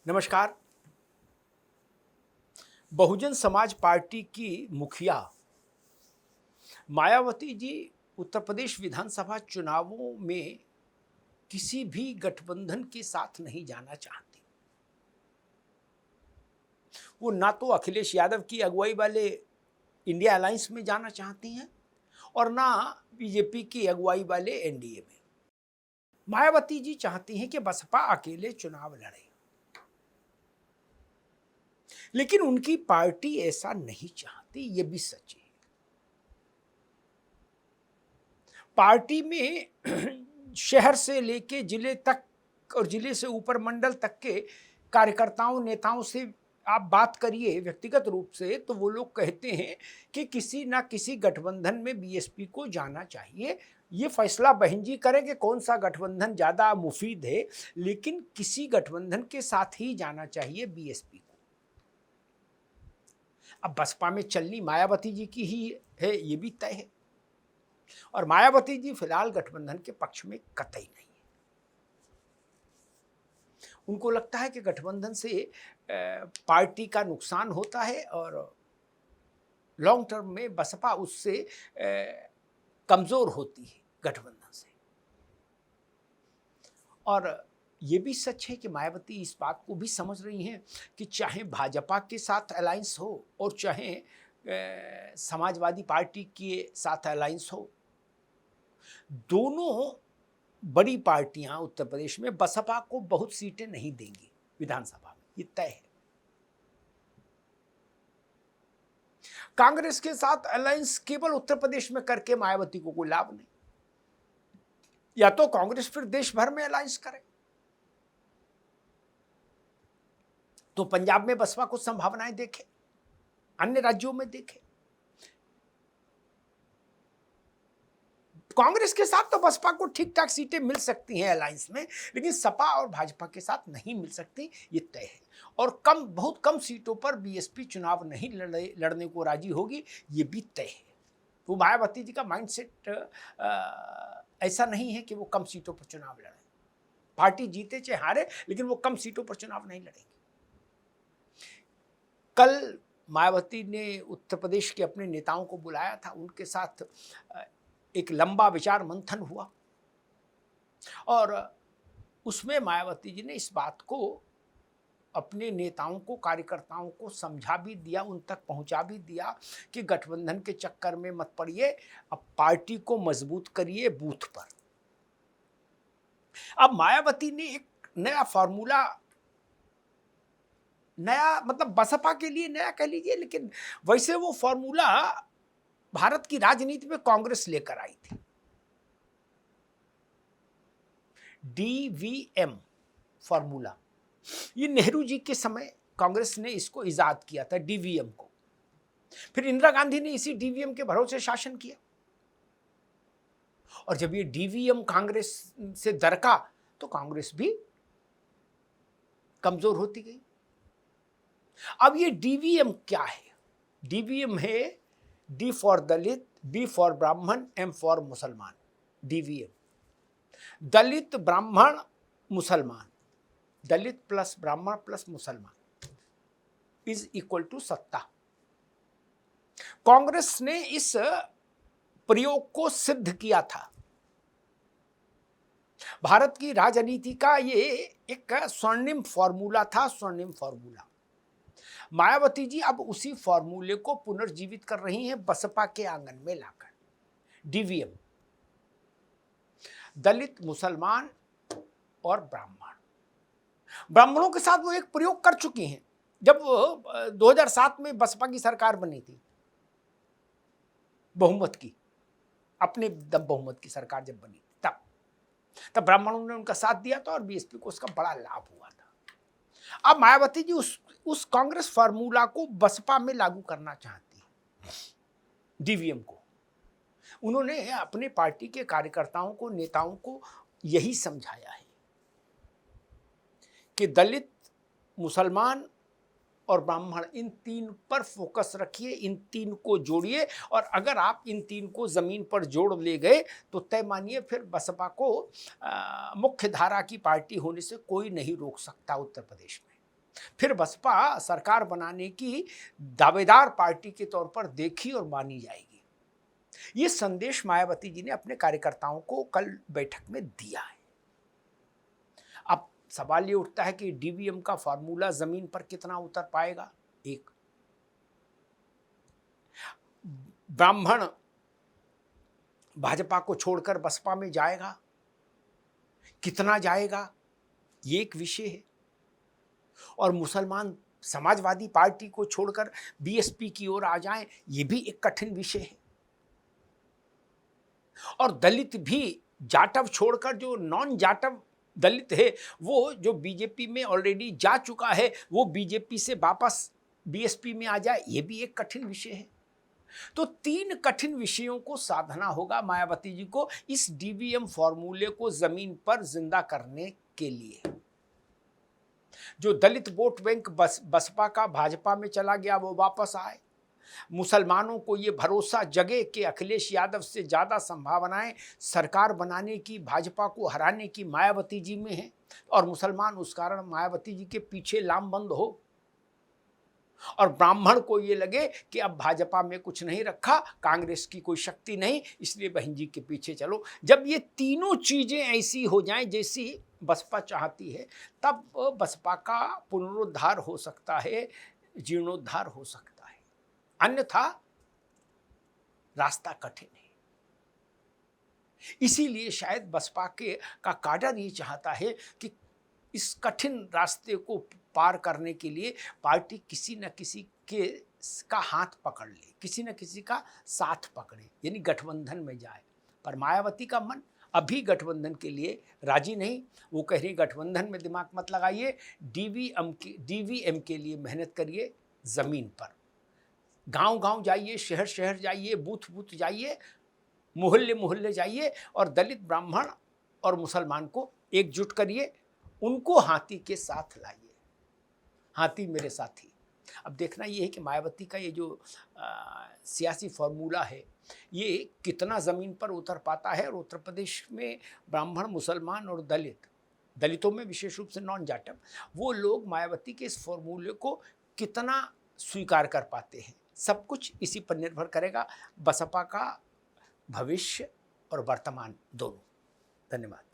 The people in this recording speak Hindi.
नमस्कार। बहुजन समाज पार्टी की मुखिया मायावती जी उत्तर प्रदेश विधानसभा चुनावों में किसी भी गठबंधन के साथ नहीं जाना चाहती। वो ना तो अखिलेश यादव की अगुवाई वाले इंडिया अलायंस में जाना चाहती हैं और ना बीजेपी की अगुवाई वाले एनडीए में। मायावती जी चाहती हैं कि बसपा अकेले चुनाव लड़े, लेकिन उनकी पार्टी ऐसा नहीं चाहती, ये भी सच है। पार्टी में शहर से लेके जिले तक और जिले से ऊपर मंडल तक के कार्यकर्ताओं नेताओं से आप बात करिए व्यक्तिगत रूप से, तो वो लोग कहते हैं कि किसी ना किसी गठबंधन में बीएसपी को जाना चाहिए। ये फैसला बहन जी करें कि कौन सा गठबंधन ज़्यादा मुफीद है, लेकिन किसी गठबंधन के साथ ही जाना चाहिए बीएसपी को। अब बसपा में चलनी मायावती जी की ही है, ये भी तय है, और मायावती जी फिलहाल गठबंधन के पक्ष में कतई नहीं है। उनको लगता है कि गठबंधन से पार्टी का नुकसान होता है और लॉन्ग टर्म में बसपा उससे कमजोर होती है गठबंधन से। और ये भी सच है कि मायावती इस बात को भी समझ रही हैं कि चाहे भाजपा के साथ अलायंस हो और चाहे समाजवादी पार्टी के साथ अलायंस हो, दोनों बड़ी पार्टियां उत्तर प्रदेश में बसपा को बहुत सीटें नहीं देंगी विधानसभा में, ये तय है। कांग्रेस के साथ अलायंस केवल उत्तर प्रदेश में करके मायावती को कोई लाभ नहीं। या तो कांग्रेस फिर देश भर में अलायंस करे, तो पंजाब में बसपा कुछ संभावनाएं देखे, अन्य राज्यों में देखे। कांग्रेस के साथ तो बसपा को ठीक ठाक सीटें मिल सकती हैं अलायंस में, लेकिन सपा और भाजपा के साथ नहीं मिल सकती, ये तय है। और बहुत कम सीटों पर बीएसपी चुनाव नहीं लड़ने को राजी होगी, ये भी तय है। तो मायावती जी का माइंडसेट ऐसा नहीं है कि वो कम सीटों पर चुनाव लड़े। पार्टी जीते चाहे हारे, लेकिन वो कम सीटों पर चुनाव नहीं लड़ेगी। कल मायावती ने उत्तर प्रदेश के अपने नेताओं को बुलाया था, उनके साथ एक लंबा विचार मंथन हुआ और उसमें मायावती जी ने इस बात को अपने नेताओं को, कार्यकर्ताओं को समझा भी दिया, उन तक पहुंचा भी दिया कि गठबंधन के चक्कर में मत पड़िए, अब पार्टी को मजबूत करिए बूथ पर। अब मायावती ने एक नया फॉर्मूला, नया मतलब बसपा के लिए नया कह लीजिए, लेकिन वैसे वो फॉर्मूला भारत की राजनीति में कांग्रेस लेकर आई थी। डीवीएम फॉर्मूला, ये नेहरू जी के समय कांग्रेस ने इसको इजाद किया था, डीवीएम को। फिर इंदिरा गांधी ने इसी डीवीएम के भरोसे शासन किया, और जब ये डीवीएम कांग्रेस से दरका तो कांग्रेस भी कमजोर होती गई। अब ये डीवीएम क्या है? डीवीएम है D for Dalit, B for Brahman, M for Musalman. DVM Dalit Brahman Musalman, Dalit plus Brahman plus Musalman is equal to satta. Congress ने इस प्रयोग को सिद्ध किया था। भारत की राजनीति का ये एक स्वर्णिम फॉर्मूला था, स्वर्णिम फॉर्मूला। मायावती जी अब उसी फॉर्मूले को पुनर्जीवित कर रही हैं बसपा के आंगन में लाकर। डीवीएम दलित, मुसलमान और ब्राह्मण। ब्राह्मणों के साथ वो एक प्रयोग कर चुकी हैं जब 2007 में बसपा की सरकार बनी थी, बहुमत की, अपने दम बहुमत की सरकार जब बनी तब ब्राह्मणों ने उनका साथ दिया था और बीएसपी को उसका बड़ा लाभ हुआ था। अब मायावती जी उस कांग्रेस फार्मूला को बसपा में लागू करना चाहती है, डीवीएम को। उन्होंने अपने पार्टी के कार्यकर्ताओं को, नेताओं को यही समझाया है कि दलित, मुसलमान और ब्राह्मण, इन तीन पर फोकस रखिए, इन तीन को जोड़िए, और अगर आप इन तीन को जमीन पर जोड़ ले गए तो तय मानिए फिर बसपा को मुख्य धारा की पार्टी होने से कोई नहीं रोक सकता उत्तर प्रदेश में। फिर बसपा सरकार बनाने की दावेदार पार्टी के तौर पर देखी और मानी जाएगी। ये संदेश मायावती जी ने अपने कार्यकर्ताओं को कल बैठक में दिया है। अब सवाल ये उठता है कि डीवीएम का फॉर्मूला जमीन पर कितना उतर पाएगा। एक ब्राह्मण भाजपा को छोड़कर बसपा में जाएगा, कितना जाएगा, ये एक विषय है। और मुसलमान समाजवादी पार्टी को छोड़कर बीएसपी की ओर आ जाएं, ये भी एक कठिन विषय है। और दलित भी जाटव छोड़कर जो नॉन जाटव दलित है वो जो बीजेपी में ऑलरेडी जा चुका है वो बीजेपी से वापस बीएसपी में आ जाए, ये भी एक कठिन विषय है। तो 3 कठिन विषयों को साधना होगा मायावती जी को इस डीवीएम फॉर्मूले को जमीन पर जिंदा करने के लिए। जो दलित वोट बैंक बसपा का भाजपा में चला गया वो वापस आए। मुसलमानों को ये भरोसा जगे कि अखिलेश यादव से ज़्यादा संभावनाएं सरकार बनाने की, भाजपा को हराने की मायावती जी में है और मुसलमान उस कारण मायावती जी के पीछे लामबंद हो। और ब्राह्मण को ये लगे कि अब भाजपा में कुछ नहीं रखा, कांग्रेस की कोई शक्ति नहीं, इसलिए बहन जी के पीछे चलो। जब ये तीनों चीज़ें ऐसी हो जाएं जैसी बसपा चाहती है, तब बसपा का पुनरुद्धार हो सकता है, जीर्णोद्धार हो सकता है। अन्यथा रास्ता कठिन है। इसीलिए शायद बसपा का काडर ये चाहता है कि इस कठिन रास्ते को पार करने के लिए पार्टी किसी न किसी का हाथ पकड़ ले, किसी न किसी का साथ पकड़े, यानी गठबंधन में जाए। पर मायावती का मन अभी गठबंधन के लिए राजी नहीं। वो कह रही गठबंधन में दिमाग मत लगाइए, डीवीएम के लिए मेहनत करिए। ज़मीन पर गांव-गांव जाइए, शहर-शहर जाइए, बूथ-बूथ जाइए, मोहल्ले-मोहल्ले जाइए और दलित, ब्राह्मण और मुसलमान को एकजुट करिए, उनको हाथी के साथ लाइए। हाथी मेरे साथी। अब देखना ये है कि मायावती का ये जो सियासी फॉर्मूला है ये कितना ज़मीन पर उतर पाता है। और उत्तर प्रदेश में ब्राह्मण, मुसलमान और दलितों में विशेष रूप से नॉन जाटव, वो लोग मायावती के इस फॉर्मूले को कितना स्वीकार कर पाते हैं, सब कुछ इसी पर निर्भर करेगा, बसपा का भविष्य और वर्तमान दोनों। धन्यवाद।